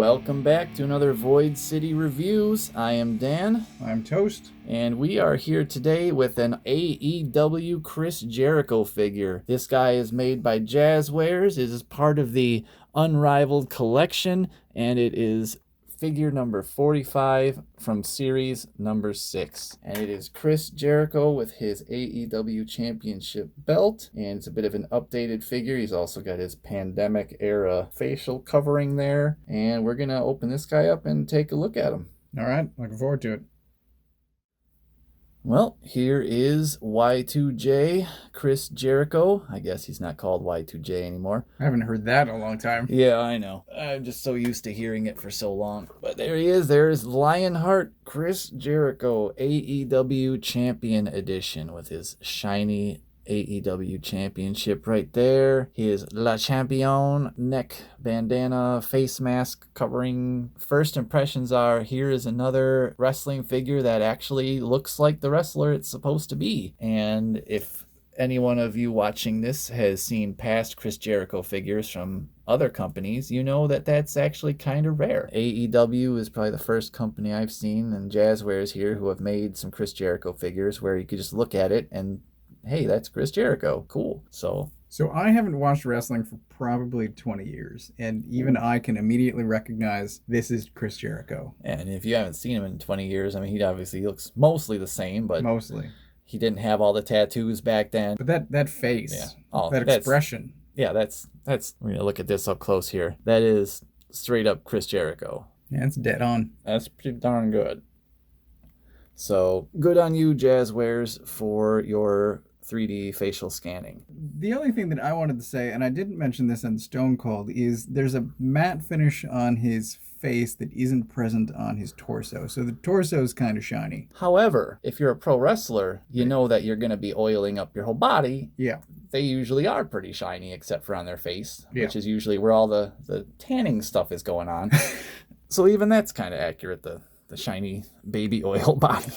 Welcome back to another Void City Reviews. I am Dan. I'm Toast. And we are here today with an AEW Chris Jericho figure. This guy is made by Jazwares. It is part of the Unrivaled Collection, and it is figure number 45 from series number 6. And it is Chris Jericho with his AEW Championship belt. And it's a bit of an updated figure. He's also got his pandemic era facial covering there. And we're going to open this guy up and take a look at him. All right, looking forward to it. Well, here is Y2J, Chris Jericho. I guess he's not called Y2J anymore. I haven't heard that in a long time. Yeah, I know. I'm just so used to hearing it for so long. But there he is. There's Lionheart Chris Jericho, AEW Champion Edition with his shiny AEW Championship right there. His La Champion neck bandana, face mask covering. First impressions are, here is another wrestling figure that actually looks like the wrestler it's supposed to be. And if any one of you watching this has seen past Chris Jericho figures from other companies, you know that that's actually kind of rare. AEW is probably the first company I've seen, and Jazwares here, who have made some Chris Jericho figures where you could just look at it and hey, that's Chris Jericho. Cool. So I haven't watched wrestling for probably 20 years, and even I can immediately recognize this is Chris Jericho. And if you haven't seen him in 20 years, I mean, he obviously looks mostly the same, but mostly he didn't have all the tattoos back then. But that face, yeah. That expression. Yeah, that's we're going to look at this up close here. That is straight up Chris Jericho. Yeah, it's dead on. That's pretty darn good. So good on you, Jazwares, for your 3D facial scanning. The only thing that I wanted to say, and I didn't mention this on Stone Cold, is there's a matte finish on his face that isn't present on his torso. So the torso is kind of shiny. However, if you're a pro wrestler, you know that you're going to be oiling up your whole body. Yeah. They usually are pretty shiny, except for on their face, yeah. which is usually where all the tanning stuff is going on. So even that's kind of accurate, the shiny baby oil body.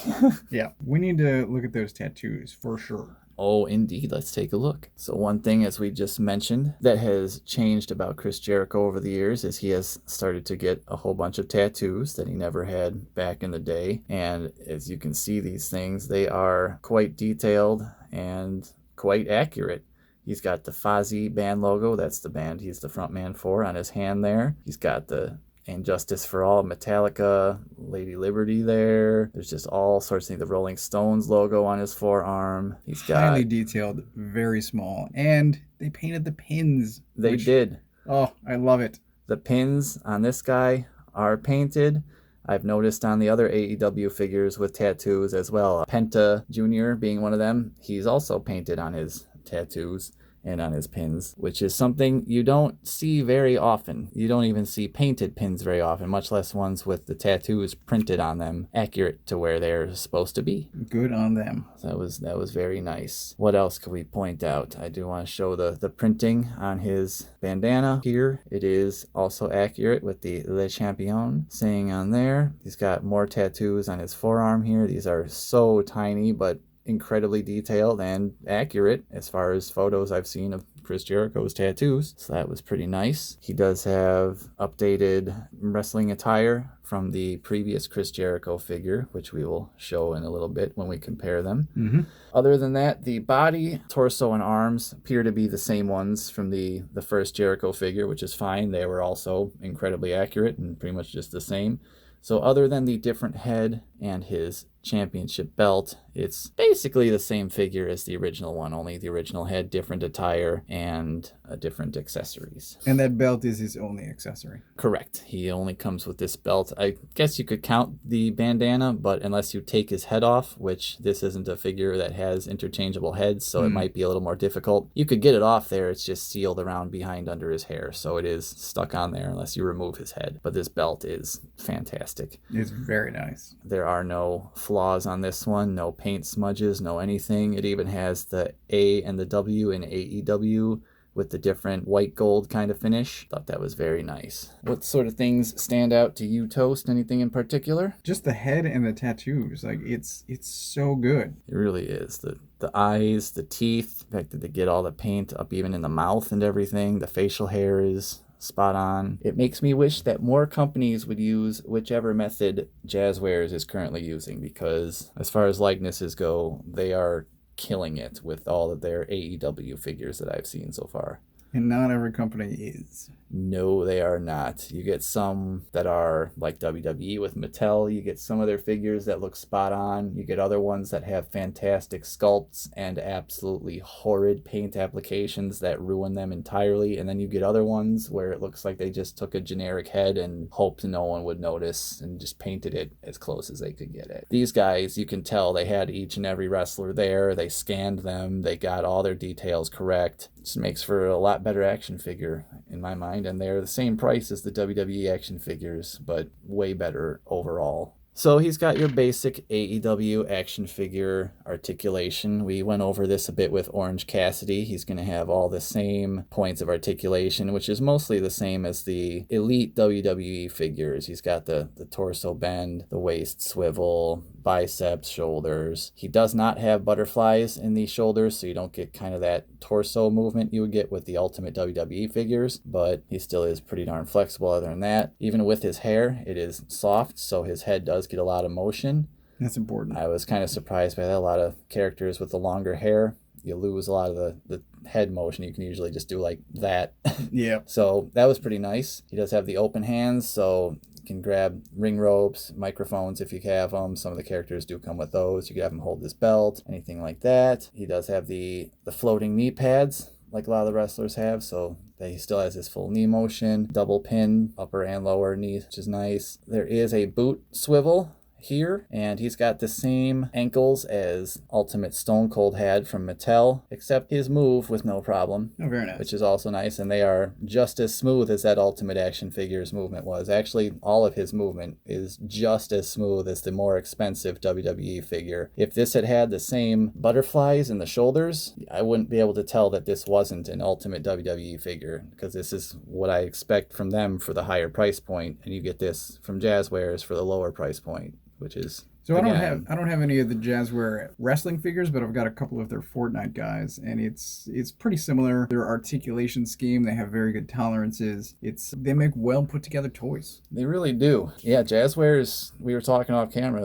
Yeah. We need to look at those tattoos for sure. Oh, indeed. Let's take a look. So one thing, as we just mentioned, that has changed about Chris Jericho over the years is he has started to get a whole bunch of tattoos that he never had back in the day. And as you can see, these things, they are quite detailed and quite accurate. He's got the Fozzy band logo. That's the band he's the front man for on his hand there. He's got the And Justice for All, Metallica, Lady Liberty there. There's just all sorts of things. The Rolling Stones logo on his forearm. He's got highly detailed, very small. And they painted the pins. They did. Oh, I love it. The pins on this guy are painted. I've noticed on the other AEW figures with tattoos as well. Penta Jr. being one of them. He's also painted on his tattoos and on his pins, which is something you don't see very often. You don't even see painted pins very often, much less ones with the tattoos printed on them, accurate to where they're supposed to be. Good on them. So that was very nice. What else could we point out? I do want to show the printing on his bandana here. It is also accurate with the Le Champion saying on there. He's got more tattoos on his forearm here. These are so tiny, but incredibly detailed and accurate as far as photos I've seen of Chris Jericho's tattoos. So that was pretty nice. He does have updated wrestling attire from the previous Chris Jericho figure, which we will show in a little bit when we compare them. Mm-hmm. Other than that, the body, torso, and arms appear to be the same ones from the first Jericho figure, which is fine. They were also incredibly accurate and pretty much just the same. So other than the different head and his championship belt, it's basically the same figure as the original one, only the original had different attire and different accessories. And that belt is his only accessory. Correct. He only comes with this belt. I guess you could count the bandana, but unless you take his head off, which this isn't a figure that has interchangeable heads, so it might be a little more difficult. You could get it off there. It's just sealed around behind under his hair, so it is stuck on there unless you remove his head. But this belt is fantastic. It's very nice. There are no flaws on this one, no paint smudges, no anything. It even has the A and the W in AEW with the different white gold kind of finish. Thought that was very nice. What sort of things stand out to you, Toast? Anything in particular? Just the head and the tattoos. Like, it's so good. It really is. The eyes, the teeth, the fact that they get all the paint up even in the mouth and everything. The facial hair is spot on. It makes me wish that more companies would use whichever method Jazwares is currently using, because as far as likenesses go, they are killing it with all of their AEW figures that I've seen so far. And not every company is. No, they are not. You get some that are like WWE with Mattel. You get some of their figures that look spot on. You get other ones that have fantastic sculpts and absolutely horrid paint applications that ruin them entirely. And then you get other ones where it looks like they just took a generic head and hoped no one would notice and just painted it as close as they could get it. These guys, you can tell they had each and every wrestler there. They scanned them. They got all their details correct. Just makes for a lot better action figure in my mind, and they're the same price as the WWE action figures, but way better overall. So he's got your basic AEW action figure articulation. We went over this a bit with Orange Cassidy. He's going to have all the same points of articulation, which is mostly the same as the elite WWE figures. He's got the torso bend, the waist swivel, biceps, shoulders. He does not have butterflies in the shoulders, so you don't get kind of that torso movement you would get with the Ultimate WWE figures, but he still is pretty darn flexible other than that. Even with his hair, it is soft, so his head does get a lot of motion. That's important. I was kind of surprised by that. A lot of characters with the longer hair, you lose a lot of the head motion. You can usually just do like that. Yeah. So that was pretty nice. He does have the open hands, so can grab ring ropes, microphones if you have them. Some of the characters do come with those. You can have him hold his belt, anything like that. He does have the floating knee pads like a lot of the wrestlers have, so that he still has his full knee motion, double pin, upper and lower knee, which is nice. There is a boot swivel here, and he's got the same ankles as Ultimate Stone Cold had from Mattel, except his move with no problem. Oh, very nice. Which is also nice, and they are just as smooth as that Ultimate Action Figure's movement was. Actually, all of his movement is just as smooth as the more expensive WWE figure. If this had had the same butterflies in the shoulders, I wouldn't be able to tell that this wasn't an Ultimate WWE figure, because this is what I expect from them for the higher price point, and you get this from Jazwares for the lower price point, which is so again, I don't have any of the Jazware wrestling figures, but I've got a couple of their Fortnite guys, and it's pretty similar. Their articulation scheme, they have very good tolerances. They make well put together toys. They really do. Yeah, Jazwares, we were talking off camera,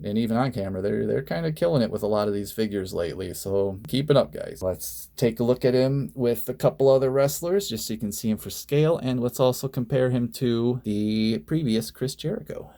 and even on camera, they're kind of killing it with a lot of these figures lately. So keep it up, guys. Let's take a look at him with a couple other wrestlers, just so you can see him for scale, and let's also compare him to the previous Chris Jericho.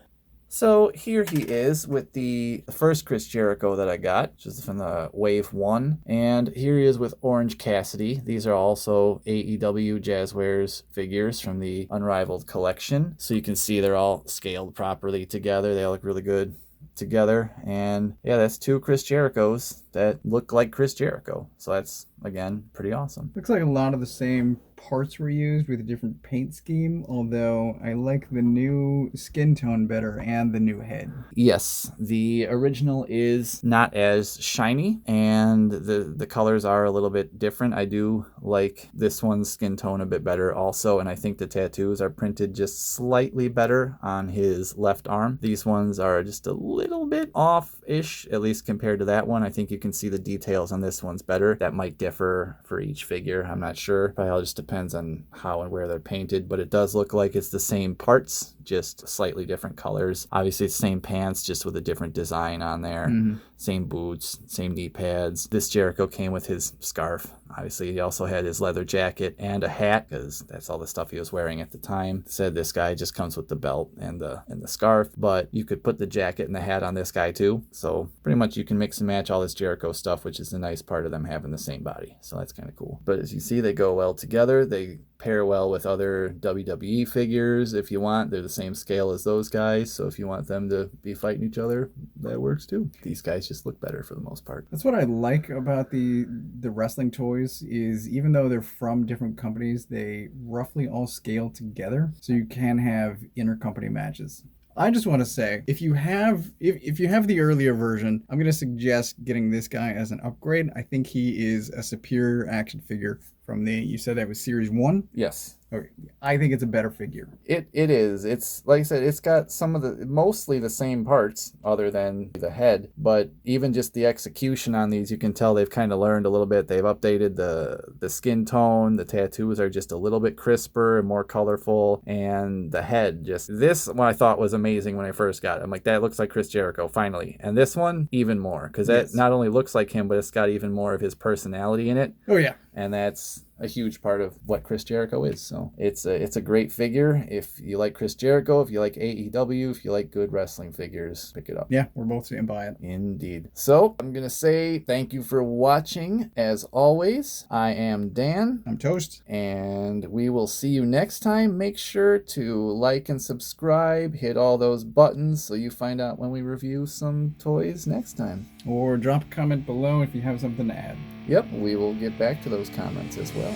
So here he is with the first Chris Jericho that I got, which is from the Wave 1. And here he is with Orange Cassidy. These are also AEW Jazwares figures from the Unrivaled Collection. So you can see they're all scaled properly together. They all look really good together. And yeah, that's two Chris Jerichos that look like Chris Jericho. So that's, again, pretty awesome. Looks like a lot of the same parts were used with a different paint scheme, although I like the new skin tone better and the new head. Yes, the original is not as shiny, and the colors are a little bit different. I do like this one's skin tone a bit better also, and I think the tattoos are printed just slightly better on his left arm. These ones are just a little bit off-ish, at least compared to that one. I think you can see the details on this one's better. That might differ for each figure, I'm not sure. Probably all just depends on how and where they're painted, but it does look like it's the same parts, just slightly different colors. Obviously it's same pants, just with a different design on there. Mm-hmm. Same boots, same knee pads. This Jericho came with his scarf. Obviously he also had his leather jacket and a hat, because that's all the stuff he was wearing at the time. Said this guy just comes with the belt and the scarf, but you could put the jacket and the hat on this guy too. So pretty much you can mix and match all this Jericho stuff, which is the nice part of them having the same body. So that's kind of cool. But as you see, they go well together. They pair well with other WWE figures if you want. They're the same scale as those guys, so if you want them to be fighting each other, that works too. These guys just look better for the most part. That's what I like about the wrestling toys, is even though they're from different companies, they roughly all scale together, so you can have intercompany matches. I just want to say, if you have the earlier version, I'm going to suggest getting this guy as an upgrade. I think he is a superior action figure From you said that was Series 1? Yes. Okay. I think it's a better figure. It is. It's like I said, it's got some of the mostly the same parts other than the head, but even just the execution on these, you can tell they've kind of learned a little bit. They've updated the skin tone, the tattoos are just a little bit crisper and more colorful, and the head just this one I thought was amazing when I first got it. I'm like, that looks like Chris Jericho finally. And this one even more, because that not only looks like him, but it's got even more of his personality in it. Oh yeah. And that's a huge part of what Chris Jericho is. So it's a great figure. If you like Chris Jericho, if you like AEW, if you like good wrestling figures, pick it up. Yeah, we're both standing by it. Indeed. So I'm going to say thank you for watching. As always, I am Dan. I'm Toast. And we will see you next time. Make sure to like and subscribe. Hit all those buttons so you find out when we review some toys next time. Or drop a comment below if you have something to add. Yep, we will get back to those comments as well.